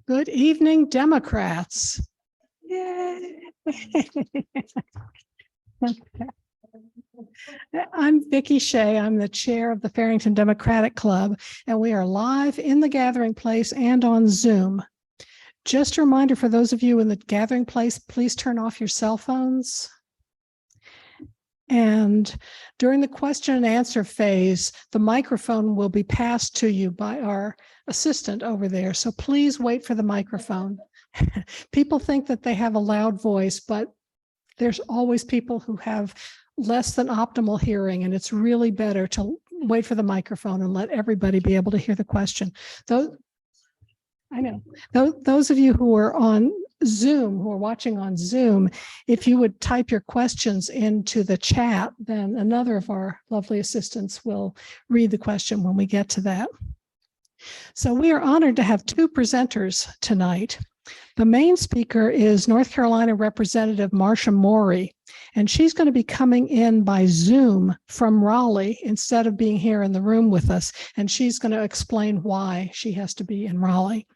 Good evening, Democrats. Yay. I'm Vicki Shea. I'm the chair of the Farrington Democratic Club, and we are live in the Gathering Place and on Zoom. Just a reminder for those of you in the Gathering Place, please turn off your cell phones. And during the question and answer phase, the microphone will be passed to you by our assistant over there. So please wait for the microphone. People think that they have a loud voice, but there's always people who have less than optimal hearing, and it's really better to wait for the microphone and let everybody be able to hear the question. I know. Those of you who are on Zoom, who are watching on Zoom, if you would type your questions into the chat, then another of our lovely assistants will read the question when we get to that. So we are honored to have two presenters tonight. The main speaker is North Carolina Representative Marcia Morey, and she's going to be coming in by Zoom from Raleigh instead of being here in the room with us, and she's going to explain why she has to be in Raleigh.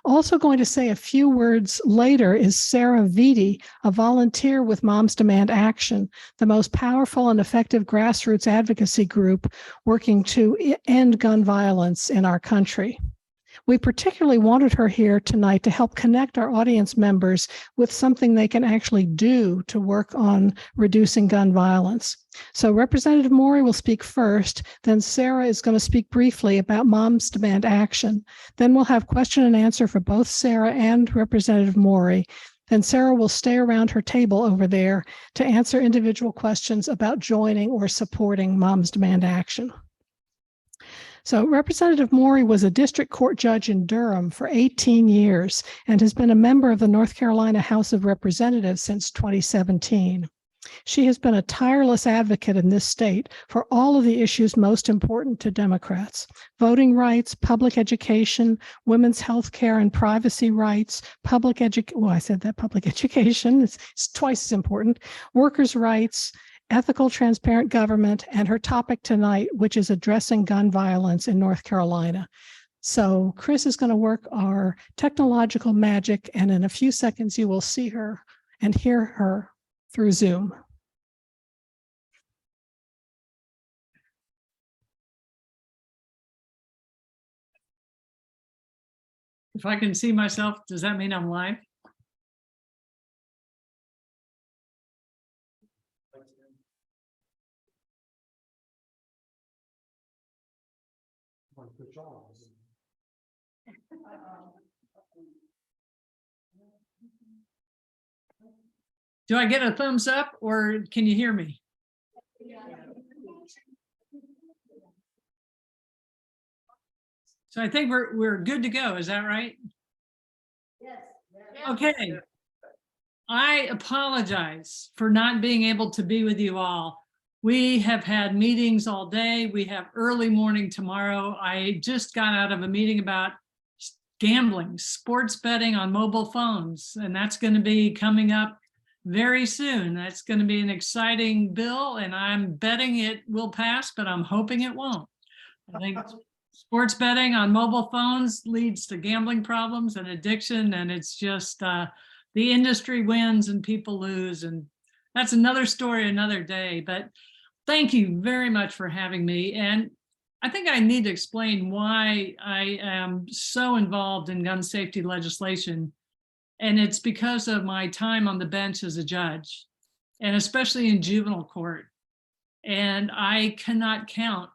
Also going to say a few words later is Sarah Vitti, a volunteer with Moms Demand Action, the most powerful and effective grassroots advocacy group working to end gun violence in our country. We particularly wanted her here tonight to help connect our audience members with something they can actually do to work on reducing gun violence. So Representative Morey will speak first, then Sarah is going to speak briefly about Moms Demand Action. Then we'll have question and answer for both Sarah and Representative Morey. Then Sarah will stay around her table over there to answer individual questions about joining or supporting Moms Demand Action. So Representative Morey was a district court judge in Durham for 18 years and has been a member of the North Carolina House of Representatives since 2017. She has been a tireless advocate in this state for all of the issues most important to Democrats: voting rights, public education, women's health care and privacy rights, public education, it's twice as important, workers' rights, ethical, transparent government, and her topic tonight, which is addressing gun violence in North Carolina. So Chris is going to work our technological magic, and in a few seconds you will see her and hear her through Zoom. If I can see myself, does that mean I'm live? Do I get a thumbs up or can you hear me? So I think we're good to go. Is that right? Yes. Okay. I apologize for not being able to be with you all. We have had meetings all day. We have early morning tomorrow. I just got out of a meeting about gambling, sports betting on mobile phones, and that's going to be coming up very soon. That's going to be an exciting bill, and I'm betting it will pass, but I'm hoping it won't. I think sports betting on mobile phones leads to gambling problems and addiction, and it's just the industry wins and people lose, and that's another story another day. But thank you very much for having me. And I think I need to explain why I am so involved in gun safety legislation. And it's because of my time on the bench as a judge, and especially in juvenile court. And I cannot count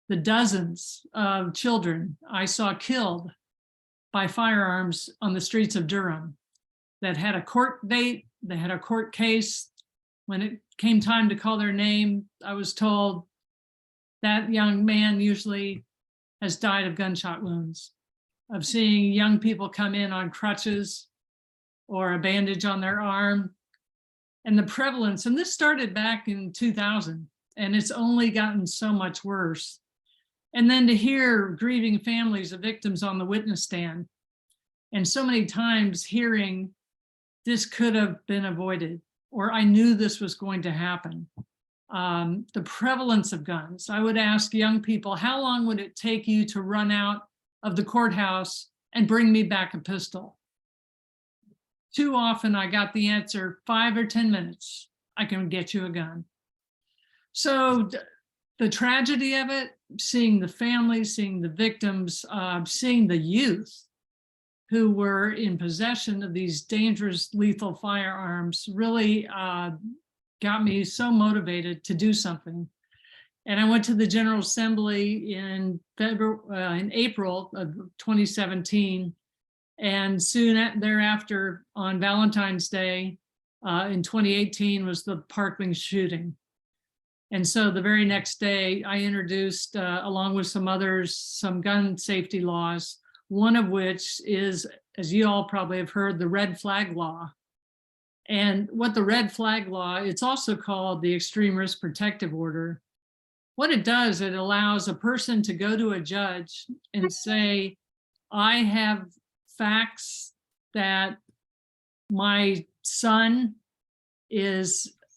the dozens of children I saw killed by firearms on the streets of Durham that had a court date, they had a court case. When it came time to call their name, I was told that young man usually has died of gunshot wounds, of seeing young people come in on crutches or a bandage on their arm. And the prevalence, and this started back in 2000, and it's only gotten so much worse. And then to hear grieving families of victims on the witness stand, and so many times hearing this could have been avoided, or I knew this was going to happen. The prevalence of guns. I would ask young people, how long would it take you to run out of the courthouse and bring me back a pistol? Too often I got the answer, 5 or 10 minutes, I can get you a gun. So the tragedy of it, seeing the families, seeing the victims, seeing the youth who were in possession of these dangerous, lethal firearms really got me so motivated to do something. And I went to the General Assembly in April of 2017. And soon thereafter, on Valentine's Day in 2018 was the Parkland shooting. And so the very next day, I introduced, along with some others, some gun safety laws, one of which is, as you all probably have heard, the red flag law. And what the red flag law, it's also called the extreme risk protective order. What it does, it allows a person to go to a judge and say, I have facts that my son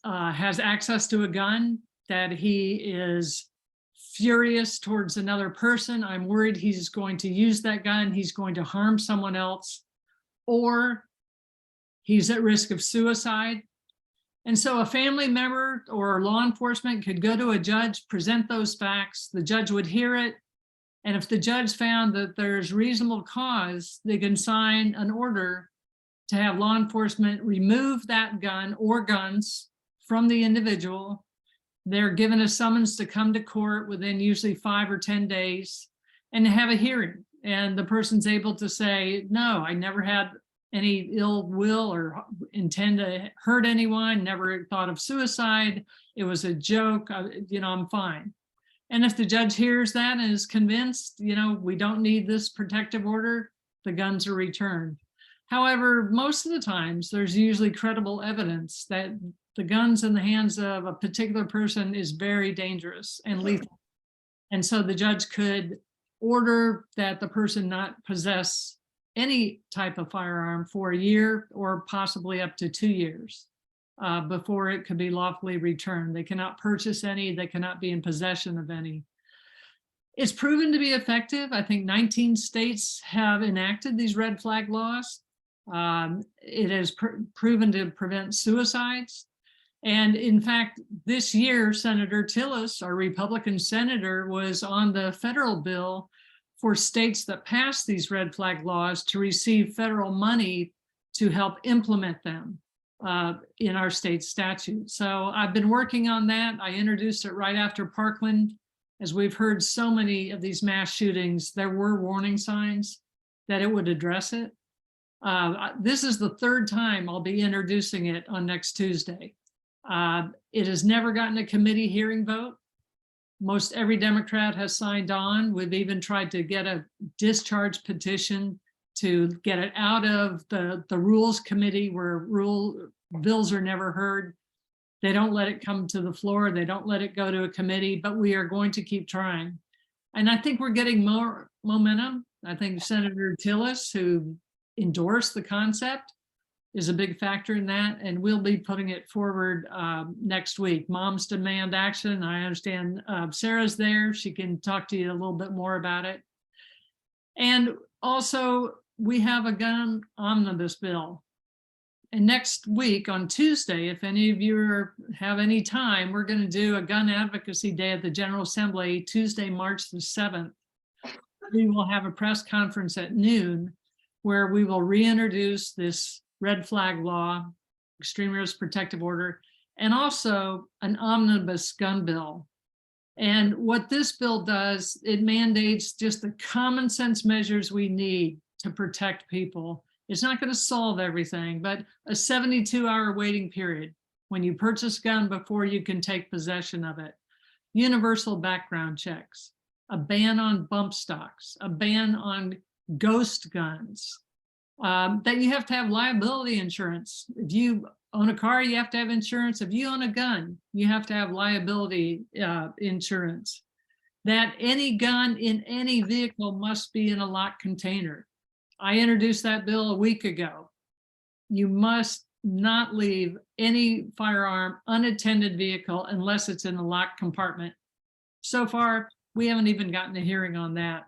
has access to a gun, that he is furious towards another person. I'm worried he's going to use that gun, he's going to harm someone else, or he's at risk of suicide. And so a family member or law enforcement could go to a judge, present those facts, the judge would hear it. And if the judge found that there's reasonable cause, they can sign an order to have law enforcement remove that gun or guns from the individual. They're given a summons to come to court within usually 5 or 10 days and have a hearing. And the person's able to say, no, I never had any ill will or intend to hurt anyone, never thought of suicide. It was a joke, I'm fine. And if the judge hears that and is convinced, we don't need this protective order, the guns are returned. However, most of the times there's usually credible evidence that the guns in the hands of a particular person is very dangerous and lethal. And so the judge could order that the person not possess any type of firearm for a year or possibly up to 2 years before it could be lawfully returned. They cannot purchase any, they cannot be in possession of any. It's proven to be effective. I think 19 states have enacted these red flag laws. It has proven to prevent suicides. And in fact, this year, Senator Tillis, our Republican senator, was on the federal bill for states that pass these red flag laws to receive federal money to help implement them in our state statute. So I've been working on that. I introduced it right after Parkland. As we've heard so many of these mass shootings, there were warning signs that it would address it. This is the 3rd time I'll be introducing it on next Tuesday. It has never gotten a committee hearing vote. Most every Democrat has signed on. We've even tried to get a discharge petition to get it out of the Rules Committee, where bills are never heard. They don't let it come to the floor. They don't let it go to a committee, but we are going to keep trying. And I think we're getting more momentum. I think Senator Tillis, who endorsed the concept, is a big factor in that, and we'll be putting it forward next week. Moms Demand Action. I understand Sarah's there. She can talk to you a little bit more about it. And also, we have a gun omnibus bill. And next week on Tuesday, if any of you have any time, we're going to do a gun advocacy day at the General Assembly, Tuesday, March the 7th. We will have a press conference at noon where we will reintroduce this red flag law, extreme risk protective order, and also an omnibus gun bill. And what this bill does, it mandates just the common sense measures we need to protect people. It's not going to solve everything, but a 72-hour waiting period when you purchase a gun before you can take possession of it. Universal background checks, a ban on bump stocks, a ban on ghost guns, that you have to have liability insurance. If you own a car, you have to have insurance. If you own a gun, you have to have liability insurance. That any gun in any vehicle must be in a locked container. I introduced that bill a week ago. you must not leave any firearm unattended vehicle unless it's in a locked compartment. So far, we haven't even gotten a hearing on that.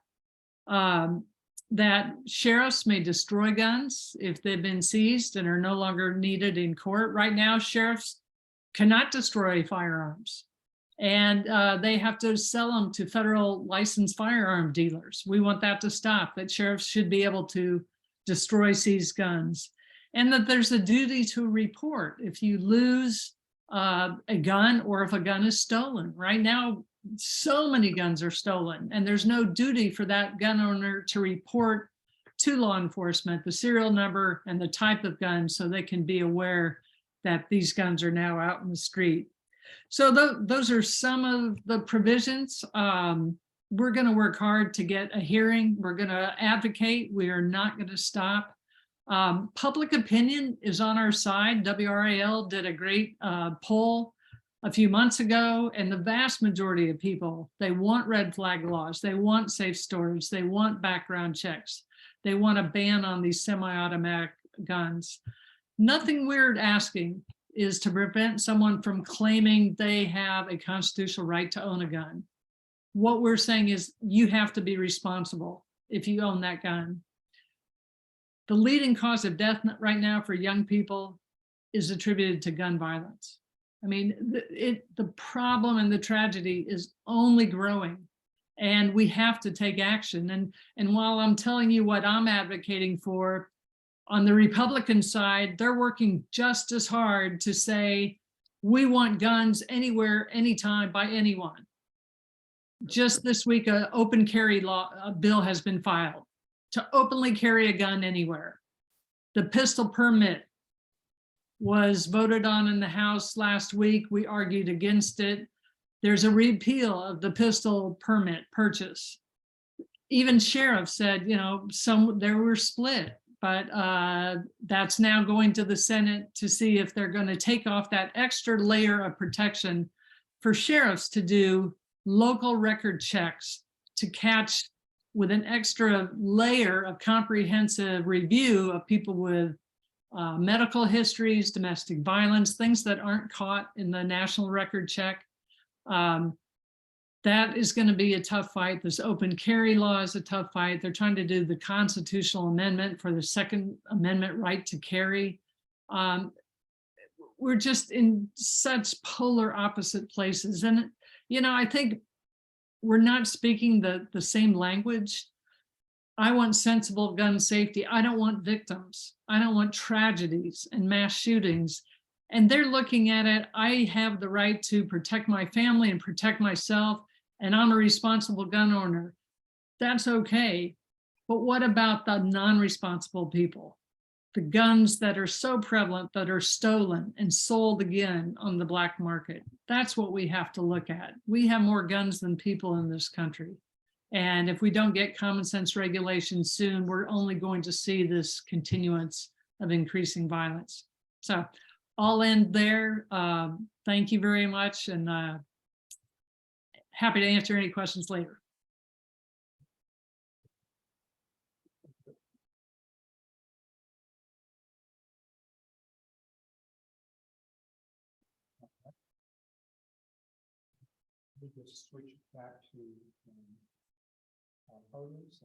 That sheriffs may destroy guns if they've been seized and are no longer needed in court. Right now, sheriffs cannot destroy firearms, and they have to sell them to federal licensed firearm dealers. We want that to stop, that sheriffs should be able to destroy seized guns, and that there's a duty to report if you lose a gun or if a gun is stolen. Right now, so many guns are stolen, and there's no duty for that gun owner to report to law enforcement the serial number and the type of gun, so they can be aware that these guns are now out in the street. So those are some of the provisions. We're going to work hard to get a hearing. We're going to advocate. We are not going to stop. Public opinion is on our side. WRAL did a great poll a few months ago, and the vast majority of people, they want red flag laws. They want safe storage. They want background checks. They want a ban on these semi-automatic guns. Nothing we're asking is to prevent someone from claiming they have a constitutional right to own a gun. What we're saying is you have to be responsible if you own that gun. The leading cause of death right now for young people is attributed to gun violence. I mean, the problem and the tragedy is only growing, and we have to take action. And while I'm telling you what I'm advocating for, on the Republican side, they're working just as hard to say, we want guns anywhere, anytime, by anyone. Just this week, an open carry law bill has been filed to openly carry a gun anywhere. The pistol permit was voted on in the House last week. We argued against it. There's a repeal of the pistol permit purchase. Even sheriffs said, you know, they were split, but that's now going to the Senate to see if they're going to take off that extra layer of protection for sheriffs to do local record checks to catch with an extra layer of comprehensive review of people with medical histories, domestic violence, things that aren't caught in the national record check. That is going to be a tough fight. This open carry law is a tough fight. They're trying to do the constitutional amendment for the Second Amendment right to carry. We're just in such polar opposite places. And, you know, I think we're not speaking the same language. I want sensible gun safety. I don't want victims. I don't want tragedies and mass shootings. And they're looking at it, I have the right to protect my family and protect myself, and I'm a responsible gun owner. That's okay. But what about the non-responsible people? The guns that are so prevalent that are stolen and sold again on the black market. That's what we have to look at. We have more guns than people in this country. And if we don't get common sense regulation soon, we're only going to see this continuance of increasing violence. So I'll end there. Thank you very much, and happy to answer any questions later. We just switch it back to our photos.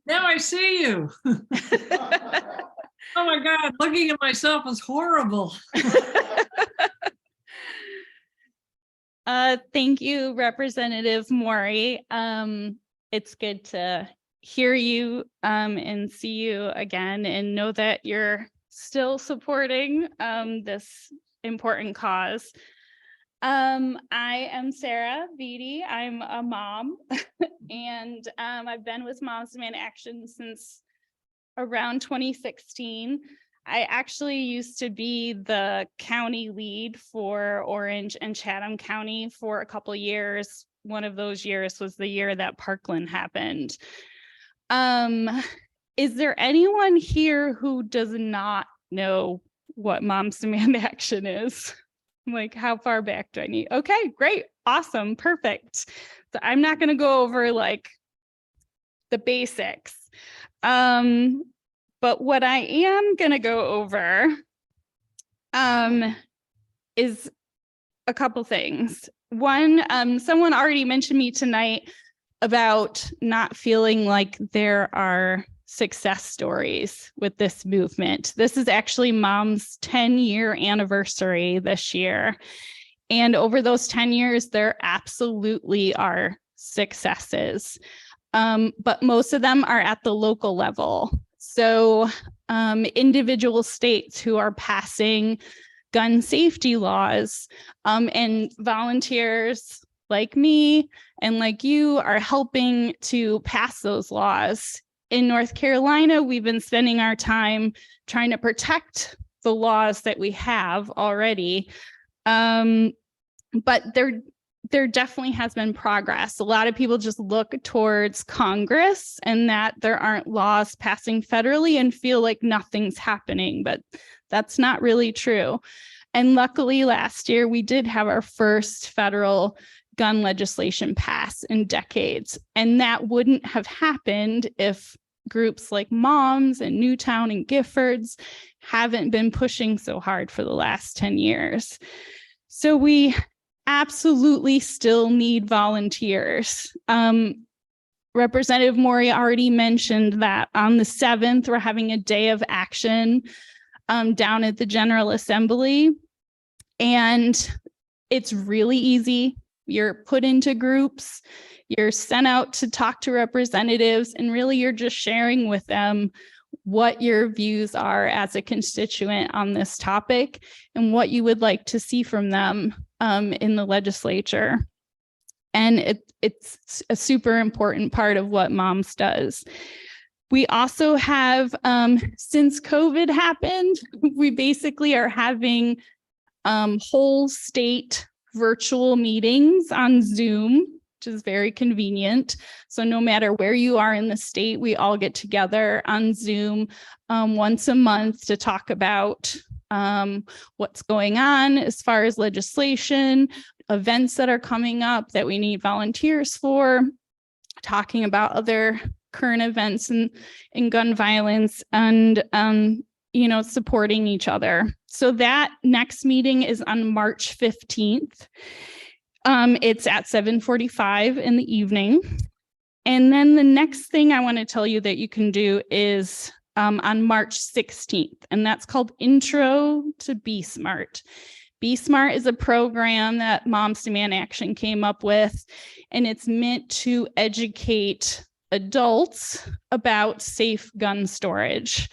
Now I see you. Oh my God, looking at myself is horrible. Thank you, Representative Morey. It's good to hear you and see you again, and know that you're still supporting this important cause. I am Sarah Beatty. I'm a mom, and I've been with Moms Demand Action since around 2016. I actually used to be the county lead for Orange and Chatham County for a couple of years. One of those years was the year that Parkland happened. Is there anyone here who does not know what Moms Demand Action is? I'm like, how far back do I need? Okay, great. Awesome. Perfect. So I'm not going to go over like the basics. But what I am going to go over is a couple things. One, someone already mentioned me tonight about not feeling like there are success stories with this movement. This is actually Mom's 10-year anniversary this year. And over those 10 years, there absolutely are successes. But most of them are at the local level. So individual states who are passing gun safety laws, and volunteers like me and like you are helping to pass those laws. In North Carolina, we've been spending our time trying to protect the laws that we have already. But there definitely has been progress. A lot of people just look towards Congress and that there aren't laws passing federally and feel like nothing's happening, but that's not really true. And luckily last year we did have our first federal gun legislation pass in decades. And that wouldn't have happened if groups like Moms and Newtown and Giffords haven't been pushing so hard for the last 10 years. So we absolutely still need volunteers. Representative Morey already mentioned that on the 7th, we're having a day of action down at the General Assembly. And it's really easy. You're put into groups, you're sent out to talk to representatives, and really you're just sharing with them what your views are as a constituent on this topic and what you would like to see from them in the legislature. And it's a super important part of what Moms does. We also have, since COVID happened, we basically are having whole state virtual meetings on Zoom, which is very convenient. So no matter where you are in the state, we all get together on Zoom once a month to talk about what's going on as far as legislation, events that are coming up that we need volunteers for, talking about other current events in gun violence, and supporting each other. So that next meeting is on March 15th. It's at 7:45 in the evening. And then the next thing I want to tell you that you can do is on March 16th, and that's called Intro to Be Smart. Be Smart is a program that Moms Demand Action came up with, and it's meant to educate adults about safe gun storage.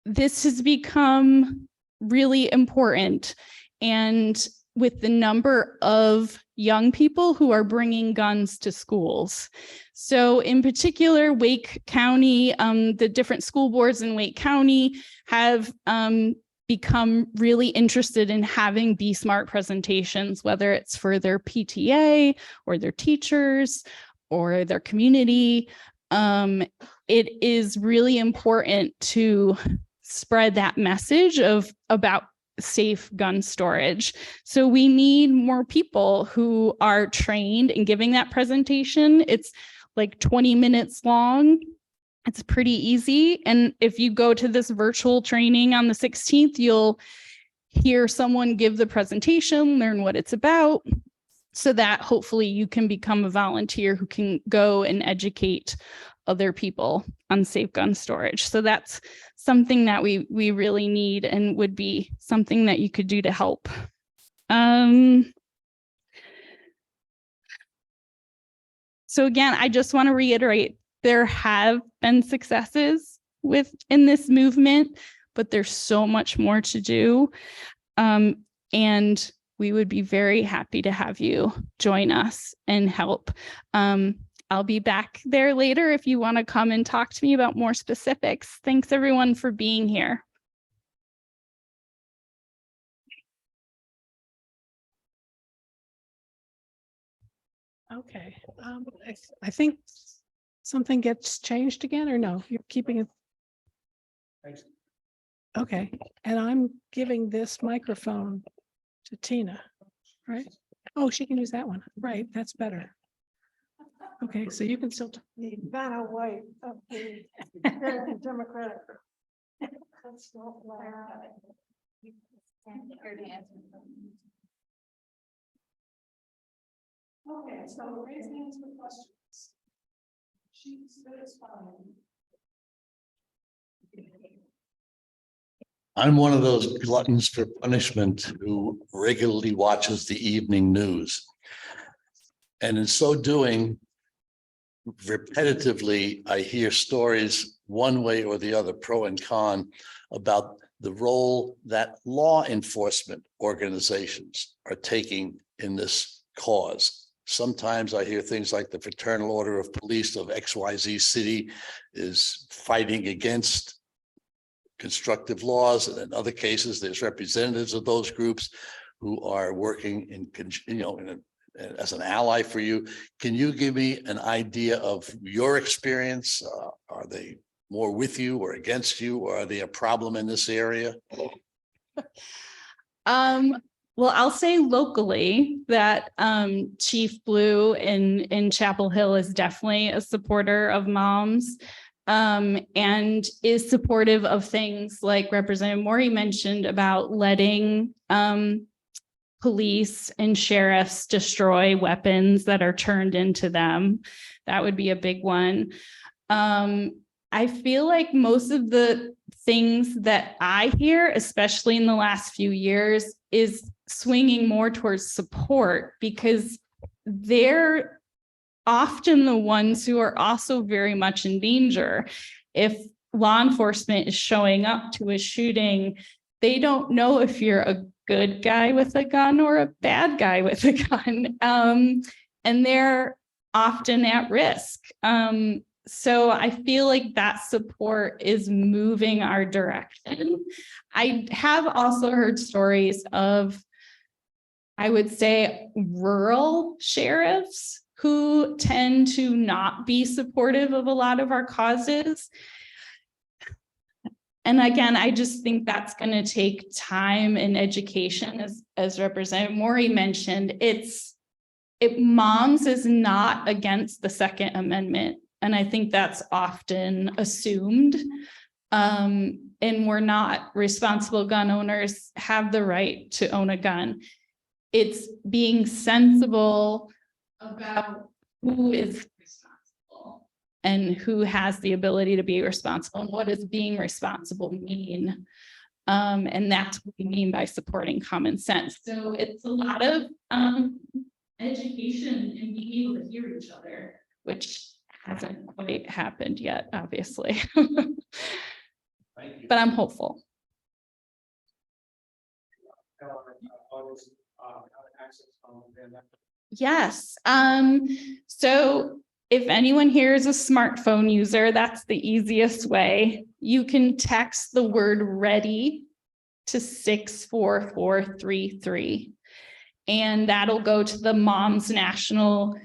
This has become really important, and with the number of young people who are bringing guns to schools. So in particular, Wake County, the different school boards in Wake County have become really interested in having Be Smart presentations, whether it's for their PTA or their teachers or their community. It is really important to spread that message about safe gun storage. So we need more people who are trained in giving that presentation. It's like 20 minutes long. It's pretty easy. And if you go to this virtual training on the 16th, you'll hear someone give the presentation, learn what it's about, so that hopefully you can become a volunteer who can go and educate other people on safe gun storage. So that's something that we really need and would be something that you could do to help. So again, I just want to reiterate, there have been successes in this movement, but there's so much more to do. And we would be very happy to have you join us and help. I'll be back there later if you want to come and talk to me about more specifics. Thanks everyone for being here. Okay, I think something gets changed again, or no? You're keeping it? Thanks. Okay, and I'm giving this microphone to Tina, right? Oh, she can use that one. Right, that's better. Okay, so you can still. The Vanna White of the American Democratic. That's not loud. Okay, so raise hands for questions. She says fine. I'm one of those gluttons for punishment who regularly watches the evening news. And in so doing, repetitively, I hear stories one way or the other, pro and con, about the role that law enforcement organizations are taking in this cause. Sometimes I hear things like the Fraternal Order of Police of XYZ city is fighting against constructive laws, and in other cases, there's representatives of those groups who are working as an ally for you. Can you give me an idea of your experience? Are they more with you or against you, or are they a problem in this area? Well, I'll say locally that Chief Blue in Chapel Hill is definitely a supporter of moms. And is supportive of things like Representative Morey mentioned about letting police and sheriffs destroy weapons that are turned into them. That would be a big one. I feel like most of the things that I hear, especially in the last few years, is swinging more towards support, because they're often the ones who are also very much in danger. If law enforcement is showing up to a shooting, they don't know if you're a good guy with a gun or a bad guy with a gun. And they're often at risk. So I feel like that support is moving our direction. I have also heard stories of, I would say, rural sheriffs who tend to not be supportive of a lot of our causes. And again, I just think that's going to take time and education, as Representative Morey mentioned. Moms is not against the Second Amendment. And I think that's often assumed. And we're not. Responsible gun owners have the right to own a gun. It's being sensible about who is responsible and who has the ability to be responsible, and what does being responsible mean. And that's what we mean by supporting common sense. So it's a lot of education and being able to hear each other, which hasn't quite happened yet, obviously. But I'm hopeful. Yes. So if anyone here is a smartphone user, that's the easiest way. You can text the word ready to 64433. And that'll go to the Moms National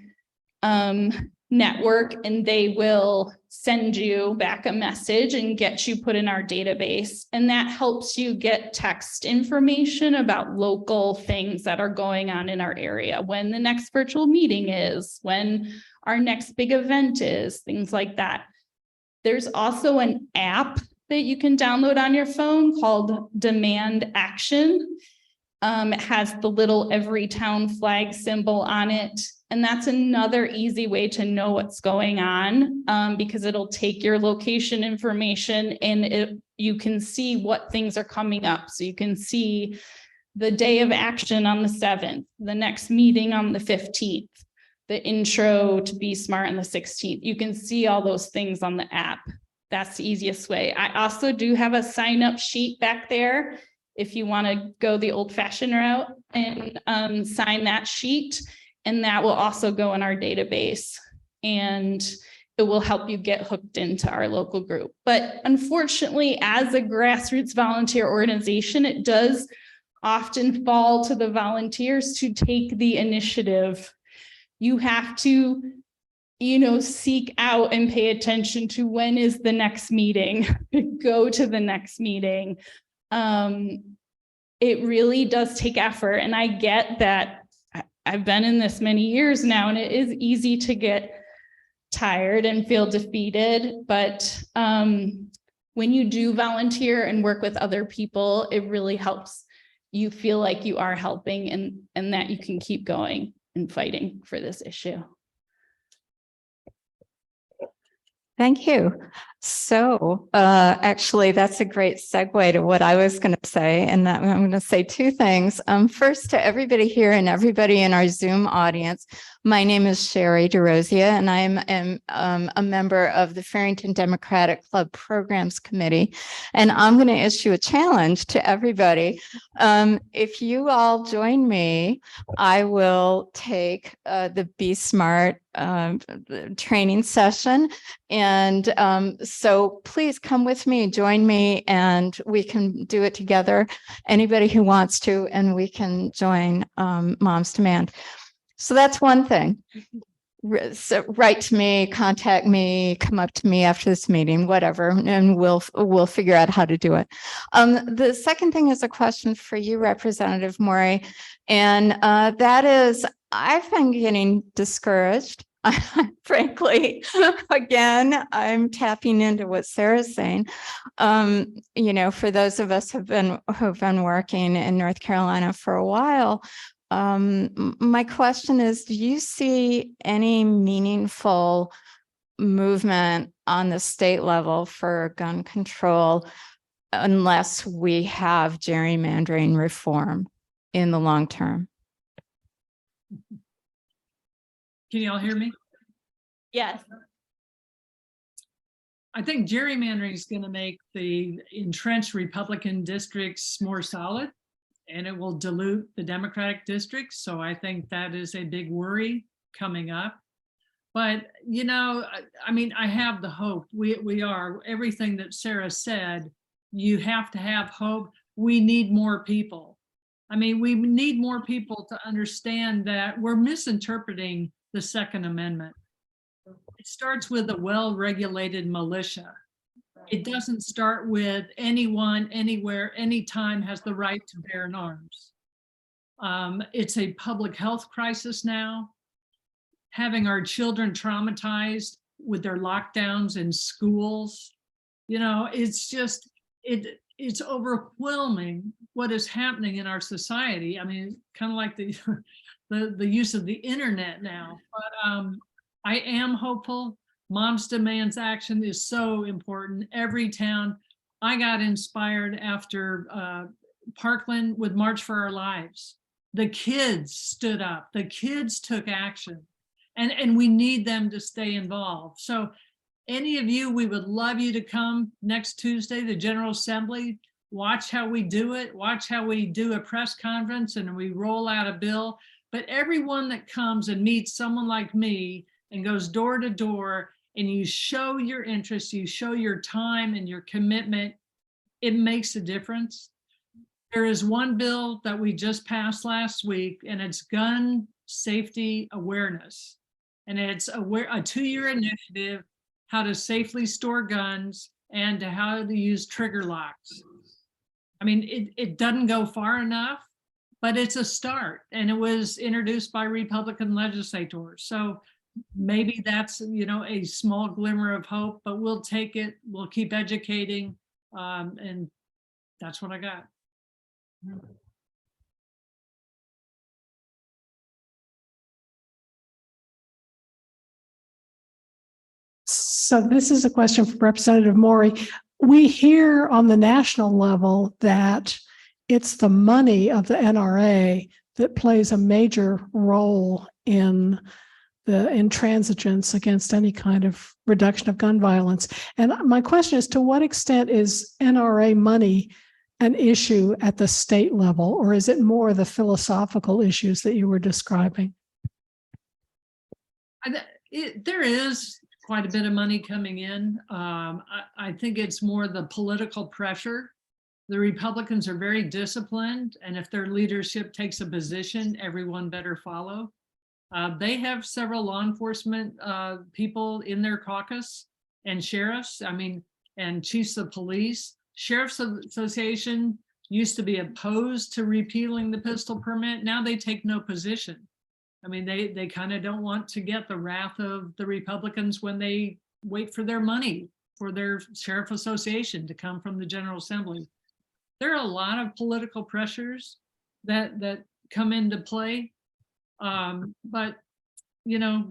Network, and they will send you back a message and get you put in our database. And that helps you get text information about local things that are going on in our area, when the next virtual meeting is, when our next big event is, things like that. There's also an app that you can download on your phone called Demand Action. It has the little Everytown flag symbol on it. And that's another easy way to know what's going on, because it'll take your location information and you can see what things are coming up. So you can see the day of action on the 7th, the next meeting on the 15th, the intro to Be Smart on the 16th. You can see all those things on the app. That's the easiest way. I also do have a sign up sheet back there if you want to go the old fashioned route and sign that sheet. And that will also go in our database, and it will help you get hooked into our local group. But unfortunately, as a grassroots volunteer organization, it does often fall to the volunteers to take the initiative. You have to, seek out and pay attention to when is the next meeting, go to the next meeting. It really does take effort. And I get that I've been in this many years now, and it is easy to get tired and feel defeated. But when you do volunteer and work with other people, it really helps you feel like you are helping, and that you can keep going and fighting for this issue. Thank you. So actually, that's a great segue to what I was going to say. And that I'm going to say two things. First, to everybody here and everybody in our Zoom audience, my name is Sherry DeRosia, and I am a member of the Farrington Democratic Club Programs Committee. And I'm going to issue a challenge to everybody. If you all join me, I will take the Be Smart training session. And so please come with me, join me, and we can do it together. Anybody who wants to, and we can join Moms Demand. So that's one thing. So write to me, contact me, come up to me after this meeting, whatever, and we'll figure out how to do it. The second thing is a question for you, Representative Morey, and that is, I've been getting discouraged. Frankly, again, I'm tapping into what Sarah's saying. You know, for those of us who've been working in North Carolina for a while, my question is, do you see any meaningful movement on the state level for gun control unless we have gerrymandering reform in the long term? Can you all hear me? Yes. I think gerrymandering is going to make the entrenched Republican districts more solid, and it will dilute the Democratic districts. So I think that is a big worry coming up. But, you know, I mean, I have the hope. We are, everything that Sarah said, you have to have hope. We need more people. I mean, we need more people to understand that we're misinterpreting the Second Amendment. It starts with a well-regulated militia. It doesn't start with anyone, anywhere, anytime has the right to bear arms. It's a public health crisis now. Having our children traumatized with their lockdowns in schools, you know, it's just, it's overwhelming what is happening in our society. I mean, kind of like the use of the internet now. But I am hopeful. Moms Demands action is so important. Every town. I got inspired after Parkland with March for Our Lives. The kids stood up. The kids took action. And we need them to stay involved. So any of you, we would love you to come next Tuesday, the General Assembly. Watch how we do it. Watch how we do a press conference and we roll out a bill. But everyone that comes and meets someone like me and goes door to door and you show your interest, you show your time and your commitment, it makes a difference. There is one bill that we just passed last week, and it's gun safety awareness. And it's a 2-year initiative, how to safely store guns and to how to use trigger locks. I mean, it doesn't go far enough, but it's a start. And it was introduced by Republican legislators. So maybe that's, you know, a small glimmer of hope, but we'll take it. We'll keep educating. And that's what I got. So this is a question for Representative Morey. We hear on the national level that it's the money of the NRA that plays a major role in the intransigence against any kind of reduction of gun violence. And my question is, to what extent is NRA money an issue at the state level, or is it more the philosophical issues that you were describing? There is quite a bit of money coming in. I think it's more the political pressure. The Republicans are very disciplined, and if their leadership takes a position, everyone better follow. They have several law enforcement people in their caucus and sheriffs, I mean, and chiefs of police. Sheriff's Association used to be opposed to repealing the pistol permit. Now they take no position. I mean, they kind of don't want to get the wrath of the Republicans when they wait for their money for their sheriff association to come from the General Assembly. There are a lot of political pressures that come into play. But, you know,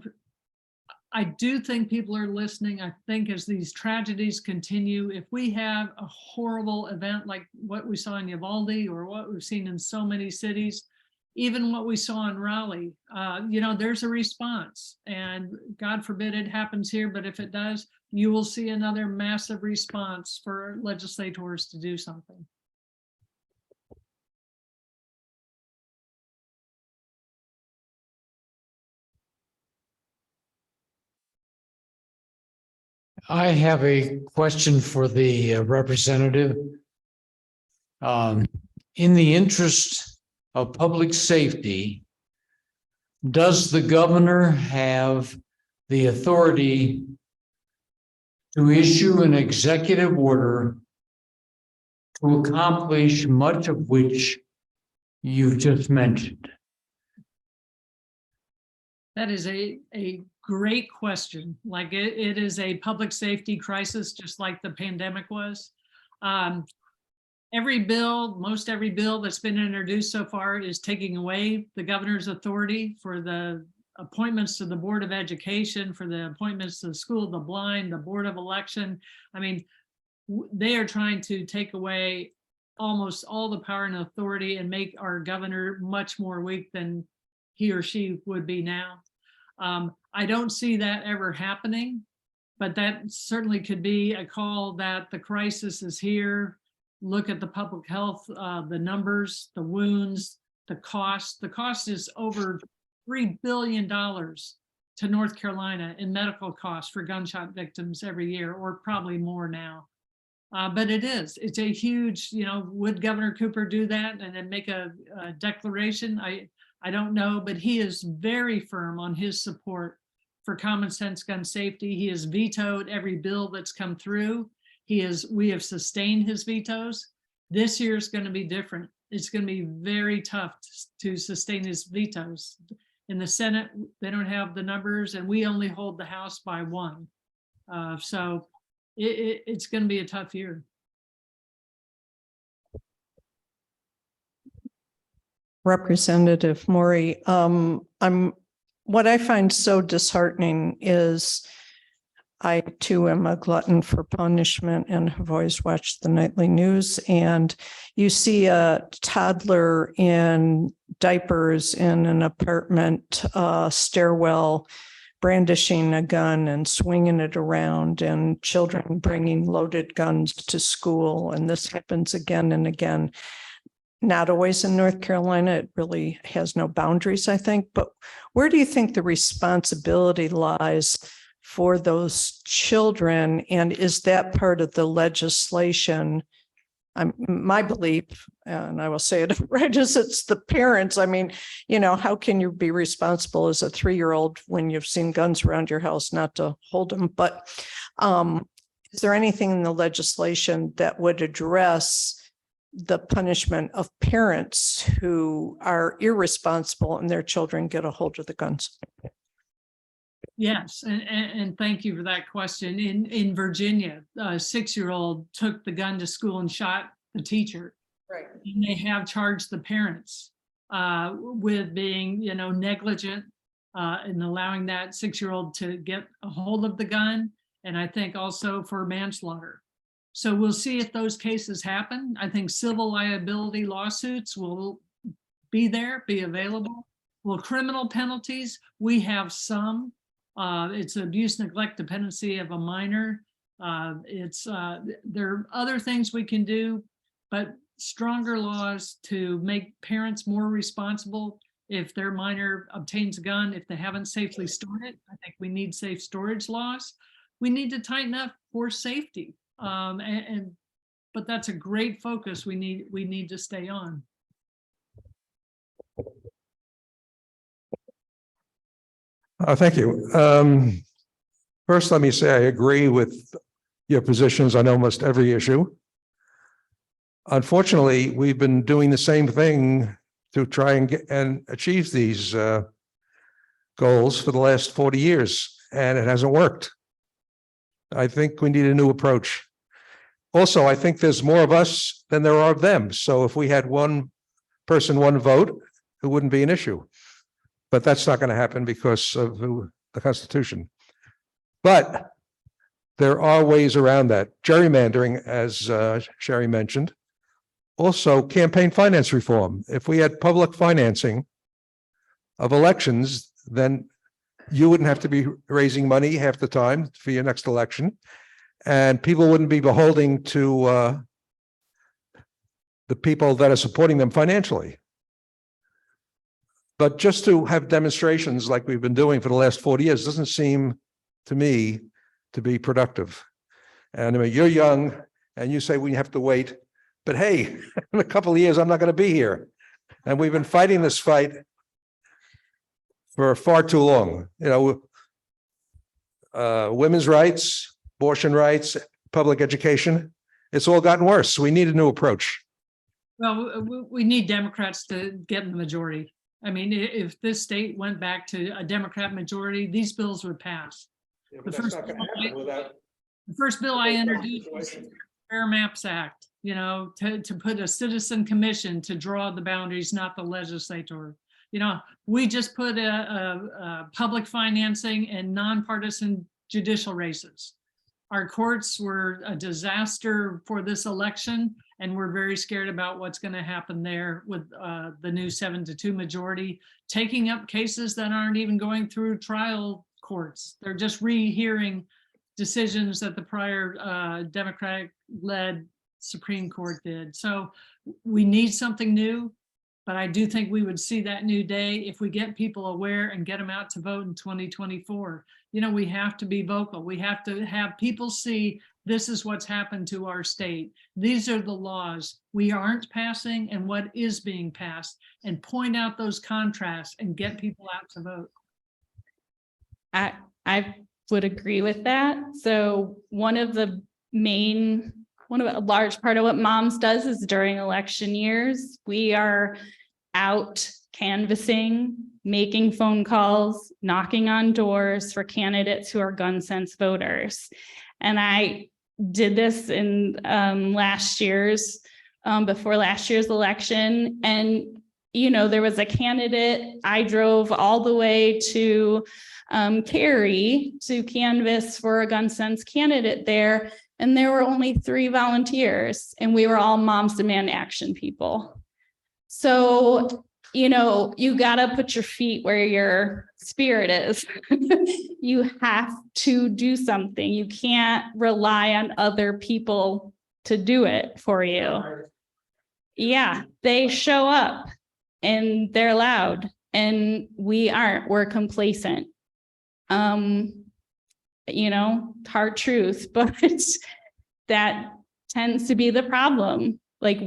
I do think people are listening. I think as these tragedies continue, if we have a horrible event like what we saw in Uvalde or what we've seen in so many cities, even what we saw in Raleigh, you know, there's a response, and God forbid it happens here, but if it does, you will see another massive response for legislators to do something. I have a question for the representative. In the interest of public safety, does the governor have the authority to issue an executive order to accomplish much of which you've just mentioned? That is a great question. Like it is a public safety crisis, just like the pandemic was. Most every bill that's been introduced so far is taking away the governor's authority for the appointments to the Board of Education, for the appointments to the School of the Blind, the Board of Election. I mean, they are trying to take away almost all the power and authority and make our governor much more weak than he or she would be now. I don't see that ever happening, but that certainly could be a call that the crisis is here. Look at the public health, the numbers, the wounds, the cost. The cost is over $3 billion to North Carolina in medical costs for gunshot victims every year, or probably more now. But it's a huge, you know, would Governor Cooper do that and then make a declaration? I don't know, but he is very firm on his support for common sense gun safety. He has vetoed every bill that's come through. We have sustained his vetoes. This year is going to be different. It's going to be very tough to sustain his vetoes. In the Senate, they don't have the numbers, and we only hold the House by 1. So it's going to be a tough year. Representative Morey, what I find so disheartening is I too am a glutton for punishment and have always watched the nightly news, and you see a toddler in diapers in an apartment stairwell brandishing a gun and swinging it around, and children bringing loaded guns to school. And this happens again and again. Not always in North Carolina. It really has no boundaries, I think. But where do you think the responsibility lies for those children? And is that part of the legislation? My belief, and I will say it right, is it's the parents. I mean, you know, how can you be responsible as a 3-year-old when you've seen guns around your house not to hold them? But is there anything in the legislation that would address the punishment of parents who are irresponsible and their children get a hold of the guns? Yes, and thank you for that question. In Virginia, a 6-year-old took the gun to school and shot the teacher. Right. And they have charged the parents with being, you know, negligent in allowing that 6-year-old to get a hold of the gun, and I think also for manslaughter. So we'll see if those cases happen. I think civil liability lawsuits will be available. Well, criminal penalties, we have some. It's abuse, neglect, dependency of a minor. There are other things we can do, but stronger laws to make parents more responsible if their minor obtains a gun, if they haven't safely stored it. I think we need safe storage laws. We need to tighten up for safety. But that's a great focus we need to stay on. Thank you. First, let me say I agree with your positions on almost every issue. unfortunately, we've been doing the same thing to try and get and achieve these goals for the last 40 years, and it hasn't worked. I think we need a new approach. Also, I think there's more of us than there are of them. So if we had one person, one vote, it wouldn't be an issue. But that's not going to happen because of the Constitution. But there are ways around that. Gerrymandering, as Sherry mentioned. Also, campaign finance reform. If we had public financing of elections, then you wouldn't have to be raising money half the time for your next election. And people wouldn't be beholden to the people that are supporting them financially. But just to have demonstrations like we've been doing for the last 40 years doesn't seem to me to be productive. And I mean, you're young and you say we have to wait, but hey, in a couple of years, I'm not going to be here. And we've been fighting this fight for far too long. You know, women's rights, abortion rights, public education, it's all gotten worse. We need a new approach. Well, we need Democrats to get in the majority. I mean, if this state went back to a Democrat majority, these bills would pass. The first bill I introduced was the Fair Maps Act, you know, to put a citizen commission to draw the boundaries, not the legislator. You know, we just put a public financing and nonpartisan judicial races. Our courts were a disaster for this election, and we're very scared about what's going to happen there with the new 7-2 majority, taking up cases that aren't even going through trial courts. They're just rehearing decisions that the prior Democratic-led Supreme Court did. So we need something new, but I do think we would see that new day if we get people aware and get them out to vote in 2024. You know, we have to be vocal. We have to have people see this is what's happened to our state. These are the laws we aren't passing and what is being passed, and point out those contrasts and get people out to vote. I would agree with that. So a large part of what Moms does is during election years, we are out canvassing, making phone calls, knocking on doors for candidates who are gun sense voters. And I did this in before last year's election. And, you know, there was a candidate, I drove all the way to Cary to canvass for a gun sense candidate there. And there were only 3 volunteers, and we were all Moms Demand Action people. So, you know, you got to put your feet where your spirit is. You have to do something. You can't rely on other people to do it for you. Yeah, they show up and they're loud, and we aren't. We're complacent. You know, hard truth, but that tends to be the problem. Like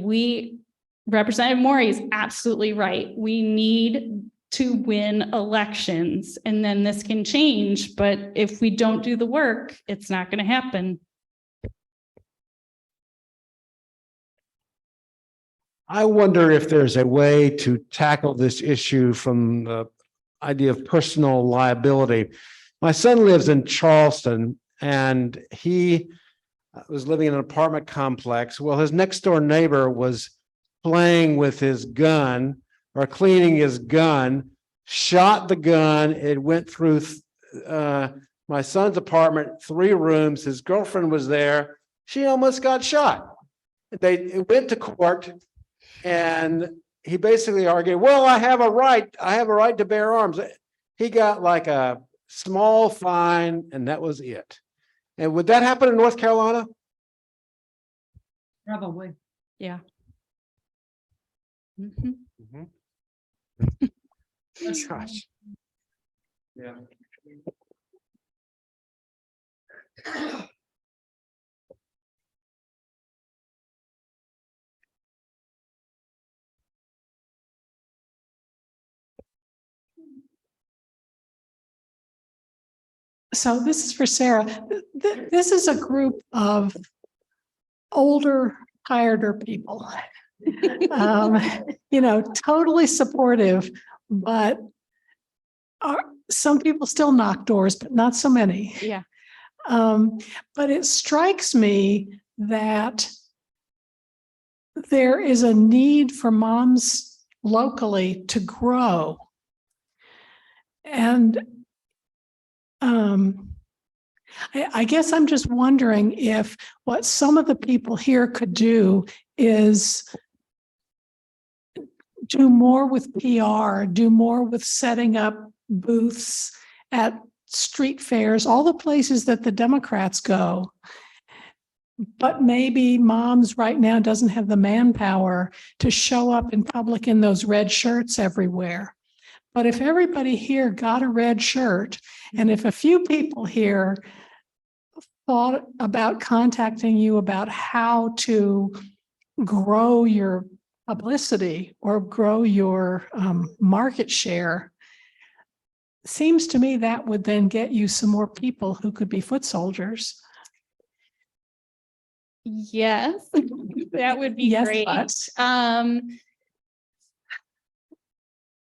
Representative Morey is absolutely right. We need to win elections, and then this can change. But if we don't do the work, it's not going to happen. I wonder if there's a way to tackle this issue from the idea of personal liability. My son lives in Charleston, and he was living in an apartment complex. Well, his next door neighbor was playing with his gun or cleaning his gun, shot the gun. It went through my son's apartment, 3 rooms. His girlfriend was there. She almost got shot. They went to court, and he basically argued, well, I have a right to bear arms. He got like a small fine, and that was it. And would that happen in North Carolina? Probably. Yeah. Mm-hmm. Gosh. Yeah. So this is for Sarah. This is a group of older hired her people. Totally supportive, but some people still knock doors, but not so many. Yeah. But it strikes me that there is a need for moms locally to grow. And I guess I'm just wondering if what some of the people here could do is do more with PR, do more with setting up booths at street fairs, all the places that the Democrats go. But maybe moms right now doesn't have the manpower to show up in public in those red shirts everywhere. But if everybody here got a red shirt, and if a few people here thought about contacting you about how to grow your publicity or grow your market share, seems to me that would then get you some more people who could be foot soldiers. Yes, that would be Yes, great. but-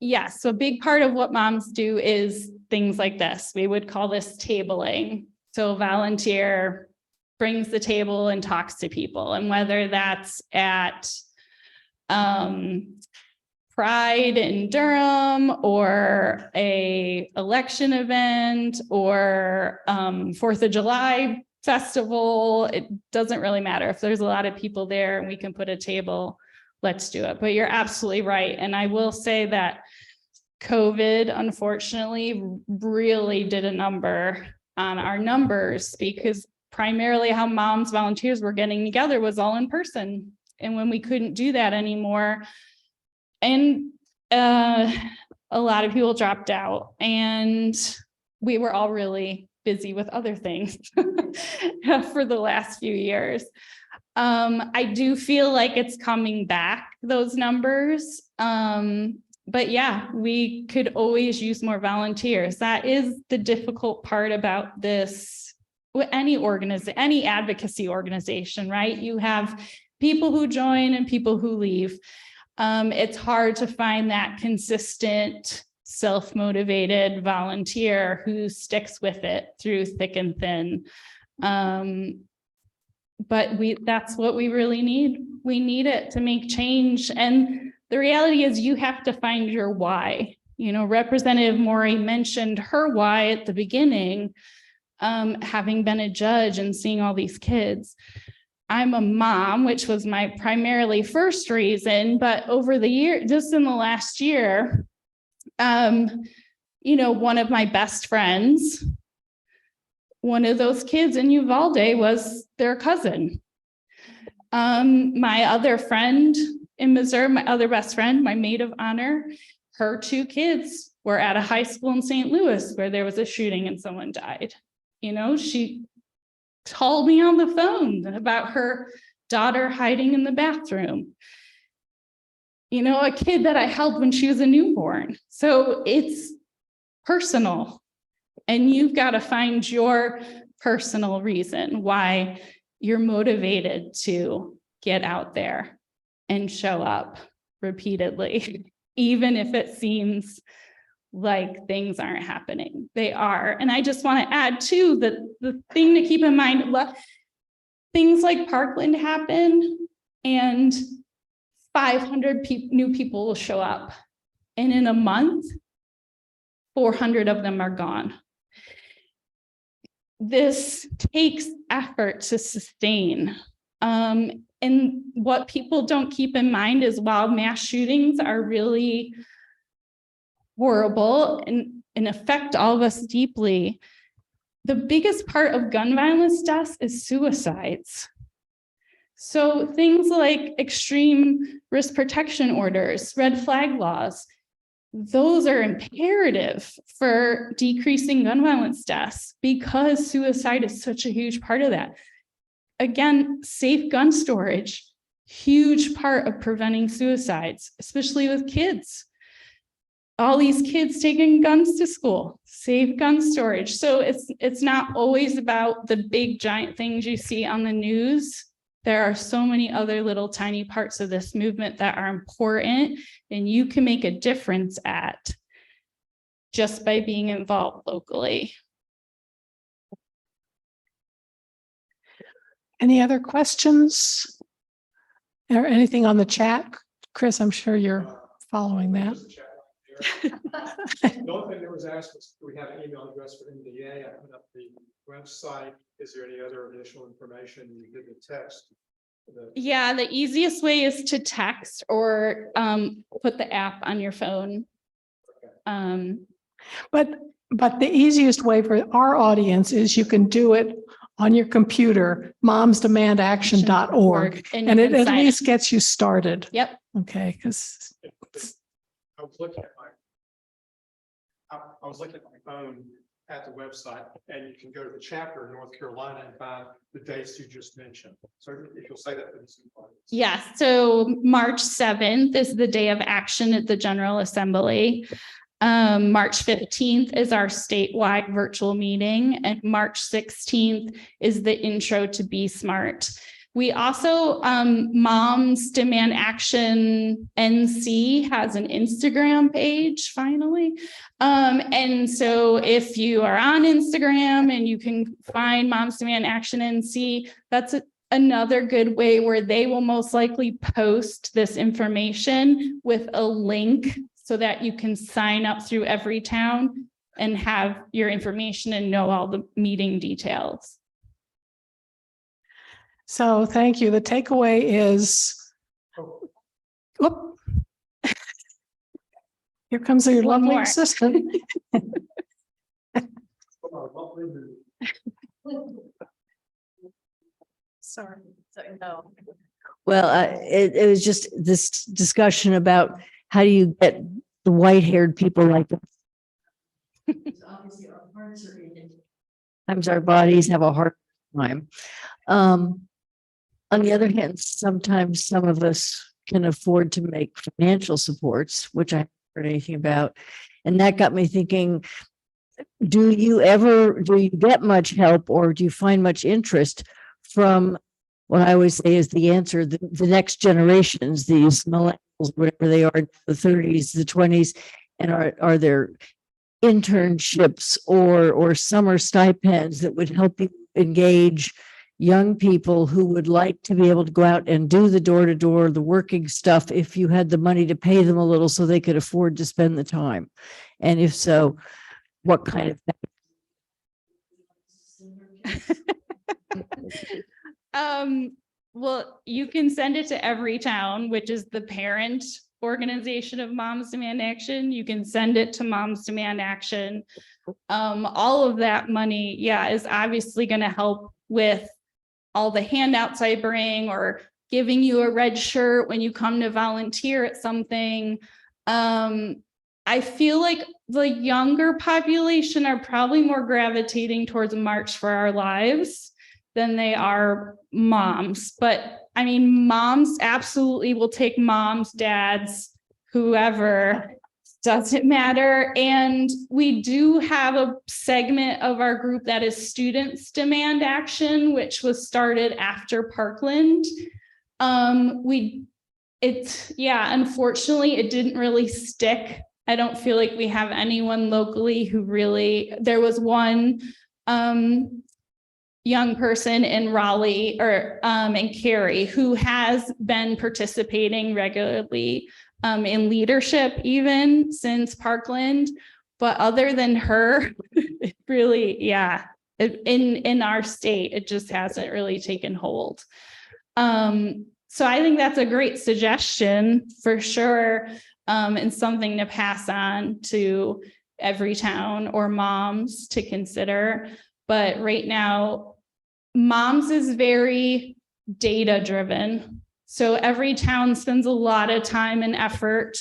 Yes, so a big part of what moms do is things like this. We would call this tabling. So a volunteer brings the table and talks to people, and whether that's at Pride in Durham or a election event or 4th of July festival, it doesn't really matter. If there's a lot of people there and we can put a table, let's do it. But you're absolutely right. And I will say that COVID, unfortunately, really did a number on our numbers, because primarily how moms volunteers were getting together was all in person. And when we couldn't do that anymore, and a lot of people dropped out, and we were all really busy with other things for the last few years. I do feel like it's coming back, those numbers. But yeah, we could always use more volunteers. That is the difficult part about this, any advocacy organization, right? You have people who join and people who leave. It's hard to find that consistent, self-motivated volunteer who sticks with it through thick and thin. But that's what we really need. We need it to make change. And the reality is you have to find your why. Representative Morey mentioned her why at the beginning, having been a judge and seeing all these kids. I'm a mom, which was my primarily first reason, but over the year, just in the last year, one of my best friends, one of those kids in Uvalde was their cousin. My other friend in Missouri, my other best friend, my maid of honor, her 2 kids were at a high school in St. Louis where there was a shooting and someone died. She told me on the phone about her daughter hiding in the bathroom. A kid that I held when she was a newborn. So it's personal, and you've got to find your personal reason why you're motivated to get out there and show up repeatedly, even if it seems like things aren't happening. They are. And I just want to add too that the thing to keep in mind, things like Parkland happen and 500 new people will show up. And in a month, 400 of them are gone. This takes effort to sustain. And what people don't keep in mind is while mass shootings are really horrible and affect all of us deeply, the biggest part of gun violence deaths is suicides. So things like extreme risk protection orders, red flag laws, those are imperative for decreasing gun violence deaths because suicide is such a huge part of that. Again, safe gun storage, huge part of preventing suicides, especially with kids. All these kids taking guns to school, safe gun storage. So it's not always about the big giant things you see on the news There are so many other little tiny parts of this movement that are important and you can make a difference at just by being involved locally. Any other questions? Or anything on the chat? Chris, I'm sure you're following that. The only thing that was asked was, do we have an email address for MDA? I put up the website. Is there any other additional information? You did the text. Yeah, the easiest way is to text or put the app on your phone. But the easiest way for our audience is you can do it on your computer, momsdemandaction.org, And and you it can at sign least gets you started. Yep. Okay, because I was looking at my phone at the website, and you can go to the chapter in North Carolina and find the dates you just mentioned. So if you'll say that for the audience. Yes, so March 7th is the day of action at the General Assembly. March 15th is our statewide virtual meeting, and March 16th is the intro to Be Smart. We also, Moms Demand Action NC has an Instagram page finally. And so if you are on Instagram and you can find Moms Demand Action NC, that's another good way where they will most likely post this information with a link so that you can sign up through Everytown and have your information and know all the meeting details. so thank you. The takeaway is, whoop. Here comes your One lovely more. assistant. Sorry. Well, it was just this discussion about how do you get the white-haired people like us? Obviously, our hearts are in it. Sometimes our bodies have a hard time. On the other hand, sometimes some of us can afford to make financial supports, which I haven't heard anything about. And that got me thinking, do you get much help, or do you find much interest from what I always say is the answer, the next generations, these millennials, whatever they are, the 30s, the 20s, and are there internships or summer stipends that would help you engage young people who would like to be able to go out and do the door-to-door, the working stuff, if you had the money to pay them a little so they could afford to spend the time? And if so, what kind of Well, you can send it to Everytown, which is the parent organization of Moms Demand Action. You can send it to Moms Demand Action. All of that money, is obviously going to help with all the handouts I bring, or giving you a red shirt when you come to volunteer at something. I feel like the younger population are probably more gravitating towards March for Our Lives than they are moms. But I mean, moms absolutely will take moms, dads, whoever, doesn't matter. And we do have a segment of our group that is Students Demand Action, which was started after Parkland. Unfortunately, it didn't really stick. I don't feel like we have anyone locally who really, there was one young person in Raleigh and Cary who has been participating regularly in leadership even since Parkland. But other than her, it really, in our state, it just hasn't really taken hold. So I think that's a great suggestion for sure, and something to pass on to Everytown or moms to consider. But right now, moms is very data driven. So Everytown spends a lot of time and effort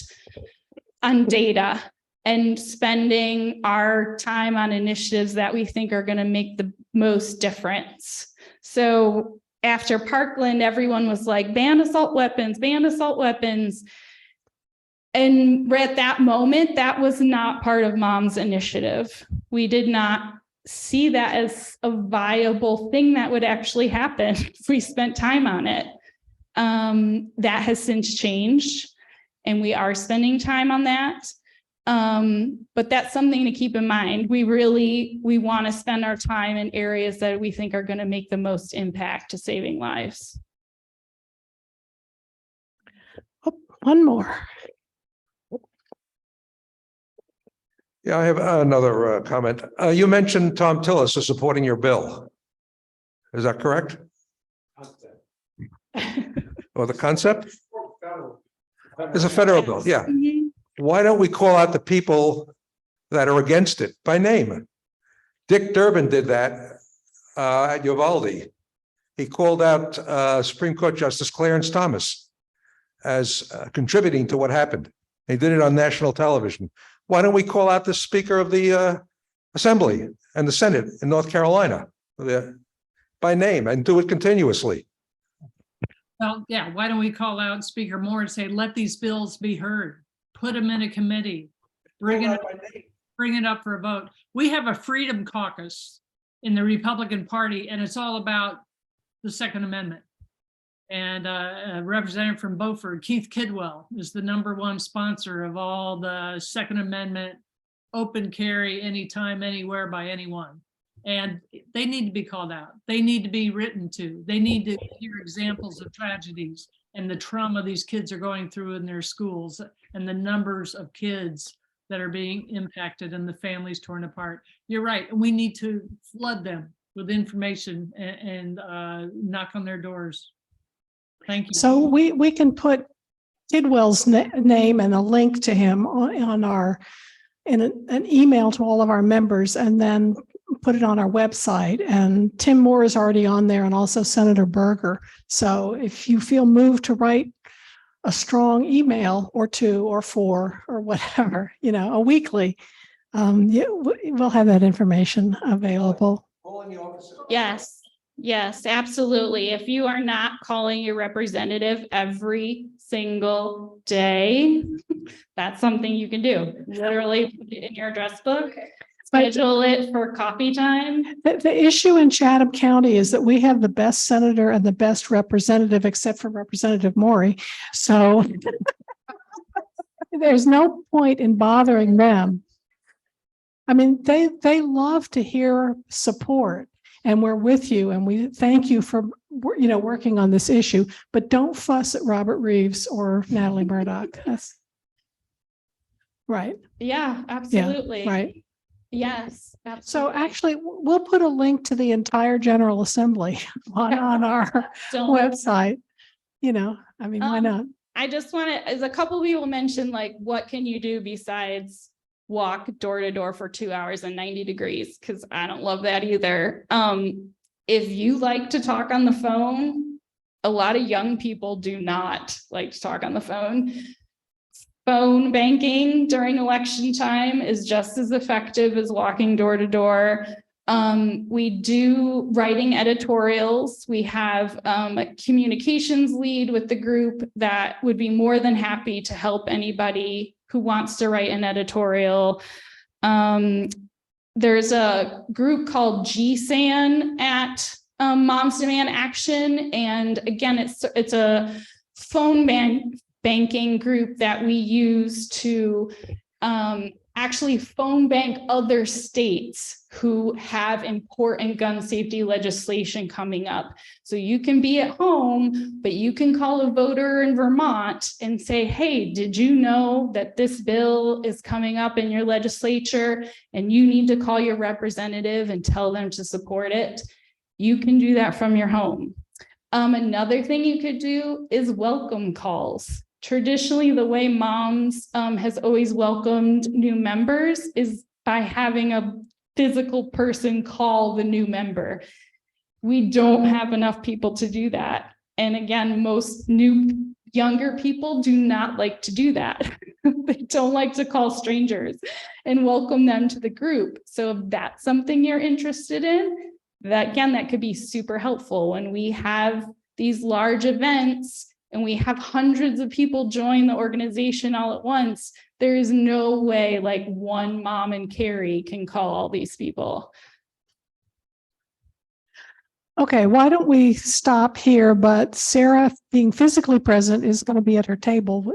on data and spending our time on initiatives that we think are going to make the most difference. So after Parkland, everyone was like, ban assault weapons, ban assault weapons. And at that moment, that was not part of Mom's initiative. We did not see that as a viable thing that would actually happen if we spent time on it. That has since changed, and we are spending time on that. But that's something to keep in mind. We want to spend our time in areas that we think are going to make the most impact to saving lives. One more. Yeah, I have another comment. You mentioned Tom Tillis is supporting your bill. Is that correct? Or the concept? It's a federal bill, yeah. Mhm. Why don't we call out the people that are against it by name? Dick Durbin did that at Uvalde. He called out Supreme Court Justice Clarence Thomas as contributing to what happened. He did it on national television. Why don't we call out the Speaker of the Assembly and the Senate in North Carolina by name and do it continuously? Well, yeah, why don't we call out Speaker Moore and say, let these bills be heard, put them in a committee, bring it up for a vote. We have a Freedom Caucus in the Republican Party, and it's all about the Second Amendment. And a representative from Beaufort, Keith Kidwell, is the #1 sponsor of all the Second Amendment, open carry anytime, anywhere by anyone. And they need to be called out. They need to be written to. They need to hear examples of tragedies and the trauma these kids are going through in their schools and the numbers of kids that are being impacted and the families torn apart. You're right. We need to flood them with information and knock on their doors. Thank you. So we can put Kidwell's name and a link to him on our, in an email to all of our members, and then put it on our website. And Tim Moore is already on there, and also Senator Berger. So if you feel moved to write a strong email or 2 or 4 or whatever, a weekly, we'll have that information available. Yes, absolutely. If you are not calling your representative every single day, that's something you can do. Literally put it in your address book, schedule it for coffee time. The issue in Chatham County is that we have the best senator and the best representative, except for Representative Morey. So there's no point in bothering them. I mean, they love to hear support, and we're with you, and we thank you for working on this issue, but don't fuss at Robert Reeves or Natalie Murdoch. That's right. Yeah, absolutely. Yeah, right. Yes. So Absolutely. actually, we'll put a link to the entire General Assembly on our website. Why not? I just want to, as a couple people mentioned, like, what can you do besides walk door to door for 2 hours and 90 degrees? Because I don't love that either. If you like to talk on the phone, a lot of young people do not like to talk on the phone. Phone banking during election time is just as effective as walking door to door. We do writing editorials. We have a communications lead with the group that would be more than happy to help anybody who wants to write an editorial. There's a group called GSAN at Moms Demand Action. And again, it's a phone banking group that we use to actually phone bank other states who have important gun safety legislation coming up. So you can be at home, but you can call a voter in Vermont and say, hey, did you know that this bill is coming up in your legislature and you need to call your representative and tell them to support it? You can do that from your home. Another thing you could do is welcome calls. Traditionally, the way Moms has always welcomed new members is by having a physical person call the new member. We don't have enough people to do that. And again, most younger people do not like to do that. They don't like to call strangers and welcome them to the group. So if that's something you're interested in, that could be super helpful. When we have these large events and we have hundreds of people join the organization all at once, there is no way like one mom and Carrie can call all these people. Okay, why don't we stop here? But Sarah, being physically present, is going to be at her table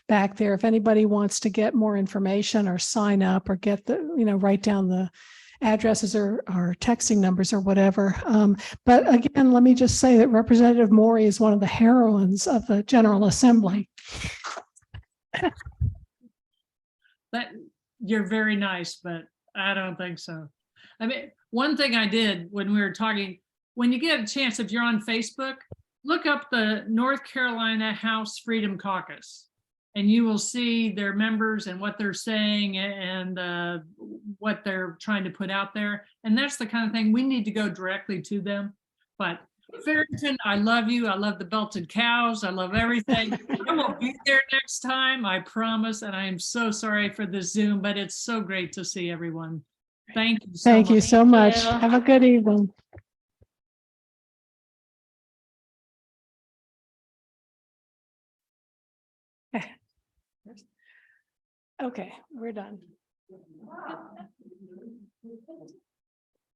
back there. If anybody wants to get more information or sign up or get the, write down the addresses or texting numbers or whatever. But again, let me just say that Representative Morey is one of the heroines of the General Assembly. That you're very nice, but I don't think so. I mean, one thing I did when we were talking, when you get a chance, if you're on Facebook, look up the North Carolina House Freedom Caucus, and you will see their members and what they're saying and what they're trying to put out there. And that's the kind of thing we need to go directly to them. But Farrington, I love you. I love the belted cows. I love everything. I will be there next time, I promise. And I am so sorry for the Zoom, but it's so great to see everyone. Thank you so much. Thank you so much. you. Have a good evening. Okay, we're done.